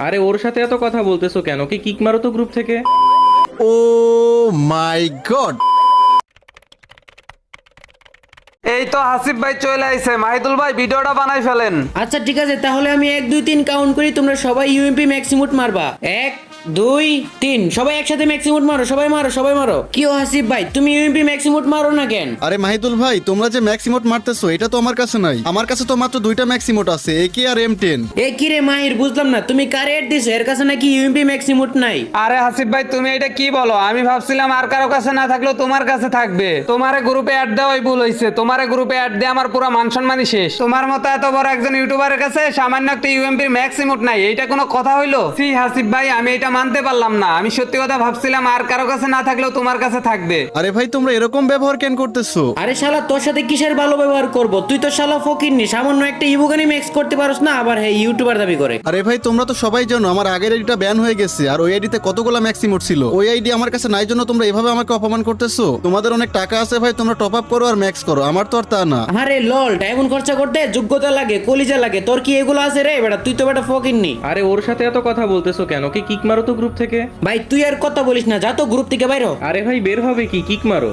আরে ওর সাথে এত কথা বলতেছো কেন? কি কিক মারো তো গ্রুপ থেকে। ও মাই গড, এই তো হাসিফ ভাই চলে আইছে। মাহিদুল ভাই ভিডিওটা বানাই ফেলেন। আচ্ছা ঠিক আছে, তাহলে আমি 1 2 3 কাউন্ট করি, তোমরা সবাই ইউএমপি ম্যাক্সিমুট মারবা। 1 2 3 সবাই একসাথে ম্যাক্সিমুট মারো, সবাই মারো, সবাই মারো। কি ও হাসিফ ভাই, তুমি ইউএমপি ম্যাক্সিমুট মারো না কেন? আরে মাহিদুল ভাই, তোমরা যে ম্যাক্সিমোট মারতেছো এটা তো আমার কাছে নাই। আমার কাছে তো মাত্র দুইটা ম্যাক্সিমোট আছে, একে আর M10। এ কি রে মাহির, বুঝলাম না, তুমি কারে এড দিছো? এর কাছে নাকি ইউএমপি ম্যাক্সিমুট নাই? আরে হাসিফ ভাই তুমি এটা কি বলো? আমি ভাবছিলাম আর কারো কাছে না থাকলেও তোমার কাছে থাকবে। তোমারে গ্রুপে অ্যাড দেওয়াই ভুল হইছে। তোমারে গ্রুপে অ্যাড দিয়ে আমার পুরো মান সম্মানই শেষ। তোমার মতো এত বড় একজন ইউটিউবারের কাছে সামান্য একটা ইউএমপির ম্যাক্সিমুট নাই, এইটা কোনো কথা হইলো? সি হাসিফ ভাই, আমি এটা মানতে পারলাম না। আমি সত্যি কথা ভাবছিলাম আর কারো কাছে না থাকলেও তোমার কাছে থাকবে। আরে ভাই, তোমরা এরকম ব্যবহার কেন করতেছো? আরে শালা, তোর সাথে কিসের ভালো ব্যবহার করব? তুই তো শালা ফকিরনি, সামান্য একটা ইবুগানি ম্যাক্স করতে পারোস না, আবার হ্যাঁ ইউটিউবার দাবি করে। আরে ভাই, তোমরা তো সবাই জানো আমার আগের আইডিটা ব্যান হয়ে গেছে, আর ওই আইডিতে কতগুলো ম্যাক্সিমোট ছিল। ওই আইডি আমার কাছে নাই জন্য তোমরা এভাবে আমাকে অপমান করতেছো। তোমাদের অনেক টাকা আছে ভাই, তোমরা টপ আপ করো আর ম্যাক্স করো, আমার তো আর তা না। আরে লল, ডায়মন্ড খরচা করতে যোগ্যতা লাগে, কলিজা লাগে। তোর কি এগুলো আছে রে বেটা? তুই তো বেটা ফকিরনি। আরে ওর সাথে এত কথা বলতেছো কেন? কি কিক মারো তো গ্রুপ থেকে। ভাই তুই আর কথা বলিস না, যা তো গ্রুপ থেকে বাইর হ। আরে ভাই বের হবে কি, কিক মারো।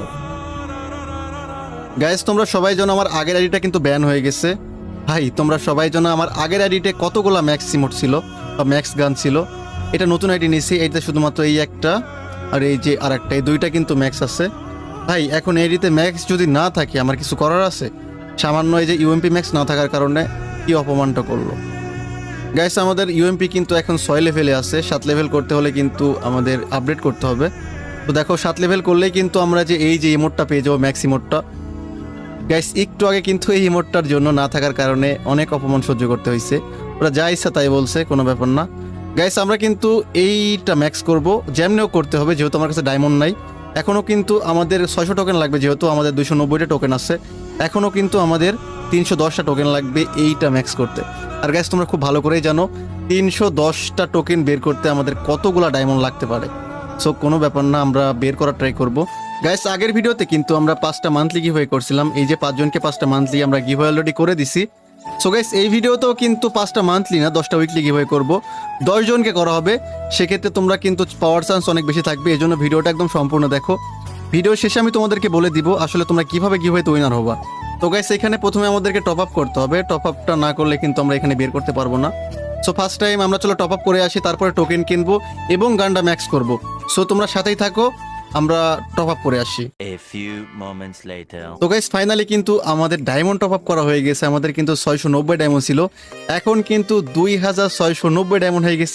গাইস, তোমরা সবাই জানো আমার আগের আইডিটা কিন্তু ব্যান হয়ে গেছে। ভাই তোমরা সবাই জানো আমার আগের আইডিতে কতগুলো ম্যাক্সিমোট ছিল বা ম্যাক্স গান ছিল। এটা নতুন আইডি নিয়েছি, এইটা শুধুমাত্র এই একটা আর এই যে আর একটা, এই দুইটা কিন্তু ম্যাক্স আছে। ভাই এখন আইডিতে ম্যাক্স যদি না থাকে আমার কিছু করার আছে? সামান্য এই যে ইউএমপি ম্যাক্স না থাকার কারণে কি অপমানটা করলো। গাইস, আমাদের ইউএমপি কিন্তু এখন 6 লেভেলে আছে। 7 লেভেল করতে হলে কিন্তু আমাদের আপডেট করতে হবে। তো দেখো 7 লেভেল করলেই কিন্তু আমরা যে এই যে ইমোটটা পেয়ে যাবো, ম্যাক্স ইমোটটা। গাইস, একটু আগে কিন্তু এই ইমোটটার জন্য না থাকার কারণে অনেক অপমান সহ্য করতে হয়েছে। ওরা যা ইচ্ছা তাই বলছে, কোনো ব্যাপার না। গাইস, আমরা কিন্তু এইটা ম্যাক্স করব, যেমনিও করতে হবে, যেহেতু আমার কাছে ডায়মন্ড নাই। এখনও কিন্তু আমাদের 600 টোকেন লাগবে, যেহেতু আমাদের 290টা টোকেন আছে। এখনও কিন্তু আমাদের 310টা টোকেন লাগবে এইটা ম্যাক্স করতে। আর গাইস, তোমরা খুব ভালো করেই জানো 310টা টোকেন বের করতে আমাদের কতগুলা ডায়মন্ড লাগতে পারে। সো কোনো ব্যাপার না, আমরা বের করার ট্রাই করব। গাইস, আগের ভিডিওতে কিন্তু আমরা 5টা মান্থলি গিভওয়ে করছিলাম। এই যে 5 জনকে 5টা মান্থলি আমরা গিভওয়ে অলরেডি করে দিছি। সো গাইস, এই ভিডিওতেও কিন্তু 5টা মান্থলি না 10টা উইকলি গিভওয়ে করব। 10 জনকে করা হবে। সেক্ষেত্রে তোমরা কিন্তু পাওয়ার চান্স অনেক বেশি থাকবে, এই জন্য ভিডিওটা একদম সম্পূর্ণ দেখো। ভিডিও শেষে আমি তোমাদেরকে বলে দিব আসলে তোমরা কিভাবে গিভওয়েতে উইনার হবা। তো গাইস, এখানে প্রথমে আমাদেরকে টপ আপ করতে হবে। টপ আপটা না করলে কিন্তু আমরা এখানে বের করতে পারবো না। সো ফার্স্ট টাইম আমরা চলো টপ আপ করে আসি, তারপরে টোকেন কিনবো এবং গানটা ম্যাক্স করব। সো তোমরা সাথেই থাকো, আমরা টপ আপ করে আসি। A few moments later. তো গাইস, ফাইনালি কিন্তু আমাদের ডায়মন্ড টপ আপ করা হয়ে গেছে। আমাদের কিন্তু 690 ডায়মন্ড ছিল, এখন কিন্তু 2690 ডায়মন্ড হয়ে গেছে।